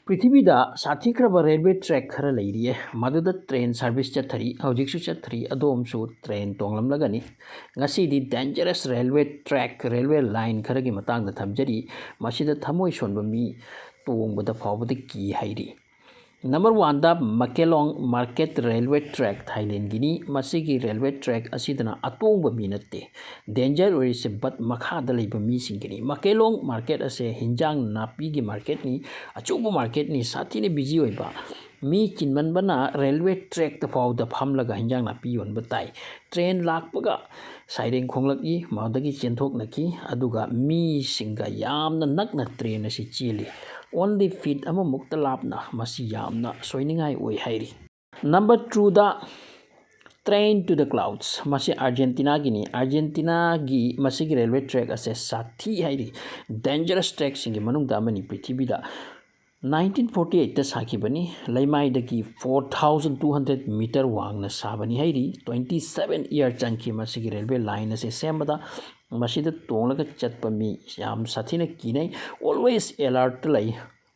पृथ्वीदा साथीख्रब railway track खरा लेरिये मदुदा ट्रेन सर्विस चथरी हौजिकसु चथरी अदोमसु ट्रेन तोंगलमलगनी ngasiदी dangerous railway track railway line खरगी मतंगदा थमजरी मसिदा थमोय सोनबा मी तोंगबदा फावबदा की हाइरी नंबर 1 दा Maeklong market railway track Thailand गिनी मसिगी रेलवे ट्रैक असिदना अतोंब मी नते डेंजर ओरिसे बट मखादा लेब मी सिंगिनी मकेलोंग मार्केट असे हिंजांग नापी गी मार्केट नि अचुब मार्केट नि साथीने बिजी ओइबा मी चिनमनबना रेलवे ट्रैक द फाउदा फामलगा हिंजांग नापी योनबा ताई ट्रेन लाकपगा साइरेंग खोंगलकी मादगी चेंथोकनकी अदुगा मी सिंगा यामना नकना ट्रेन असे चेली only feet ama mukta lapna masi yamna soiningai oi hairi number 2 da train to the clouds masi argentina gi masi gi railway track ase sathi hairi dangerous track singi manung da mani prithvi da 1948 ta saki bani laimai da ki 4200 meter wang na sabani hairi 27 year chanki masi gi railway line ase sembada masida tonglaga chatpa mi yam sathina kinai always alert lai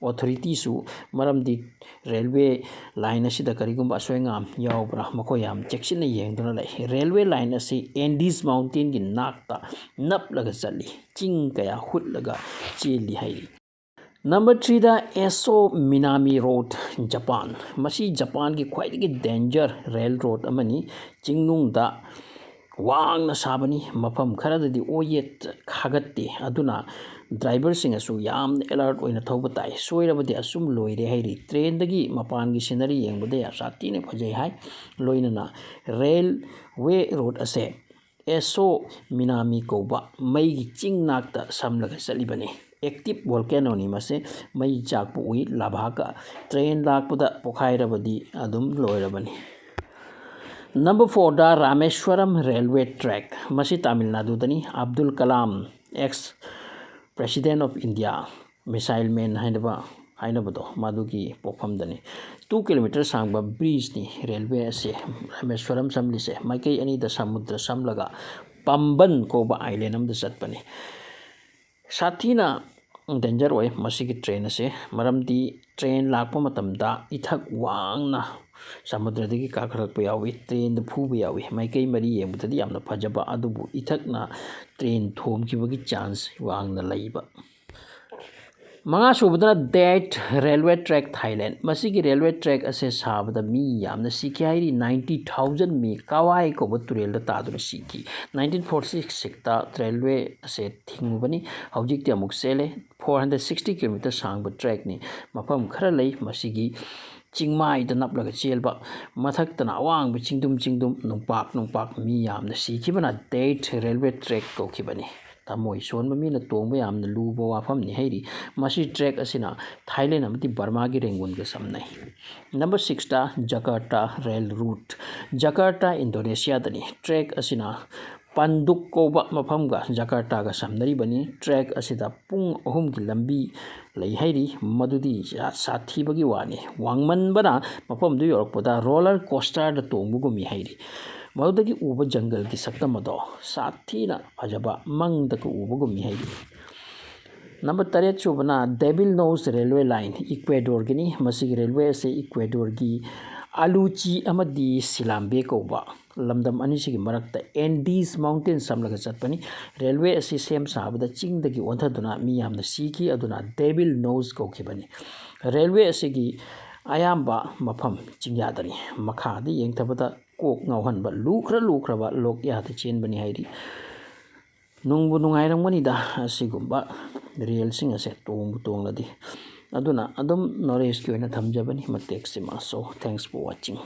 authority su maramdi railway line asida karigum asoingam yawbra mako yam checksina yengduna lai railway line ase Andes mountain gi nakta naplaga chali ching kaya hutlaga cheli hairi number 3 da eso minami road japan masi japan gi khwaidagi danger railroad amani chingnung da वांगना साबनी मफम खरददी ओयेट खागत्ते अदुना driver सिंग असु याम अलर्ट ओइना थौबा ताई सोइरबदि असुम लोइरे हाइरि ट्रेन दगी मपान गी सिनरी येंगबदे या सातीने फजै हाय लोइनना रेल वे रोड असे एसो मिनामी कोबा मई गी चिंग नाकता समलगा चलिबने एक्टिव वोल्केनो नि मसे मई जाकपु उइ लाभाका train लाकपदा पोखाइरबदि अदुम लोइरबने Number 4 da Rameswaram railway track masi Tamil Nadu dani Abdul Kalam ex president of India missile man hainabado madugi pofam dani 2 km sangba bridge ni railway ase Rameswaram samli se maikai ani da samudra samlaga Pamban ko ba island am da satpani sathina danger oi masigi train ase maramdi train lakpa matamda ithak wangna samudradagi kakharakpa yawi train da phuba yawi maikai mari yembudadi yamna phajaba adubu ithakna train thomkibagi chance wangna laiba manga subadana that railway track Thailand masigi railway track ase sabada mi yamna sikhi hairi 90000 mi kawai ko baturel da taduna sikhi 1946 sekta railway ase thingubani hojikti amuk sele 460 km sangba track ni mafam khara lei masigi chingmai da naplaga chelba mathak tana awang bi chingdum nungpak mi yamna sikhibana that railway track ko khibani tamoi son mi na tongba yamna lubo wafam ni hairi masi track asina Thailand amati Burma gi rengun ga samnai number 6 ta Jakarta rail route Jakarta Indonesia dani track asina panduk ko ba mafam ga Jakarta ga samnari bani track asida pung ahum gi lambi lei hairi madudi Sathiba gi wani wangman bana mafam du yorpoda roller coaster da tongbu go mi hairi madudagi uba jungle gi saktamado sathina phajaba mangda ko uba go mi hairi number 3 chubana devil nose railway line Ecuador gini masigi railway se Ecuador gi aluchi amadi silambe ko ba lamdam anisigi marakta Andes mountain samlaga chatpani railway ase sem sabada chingdagi onthaduna mi yamna siki aduna devil nose ko khibani railway ase gi ayamba mafam chingyadani makhadi yengthabada kok ngauhanba lukhra lok yada chenbani hairi nungbu nungairangmani da asigumba real sing ase tongladi aduna adum knowledge ki oina thamjabani matek sima so thanks for watching.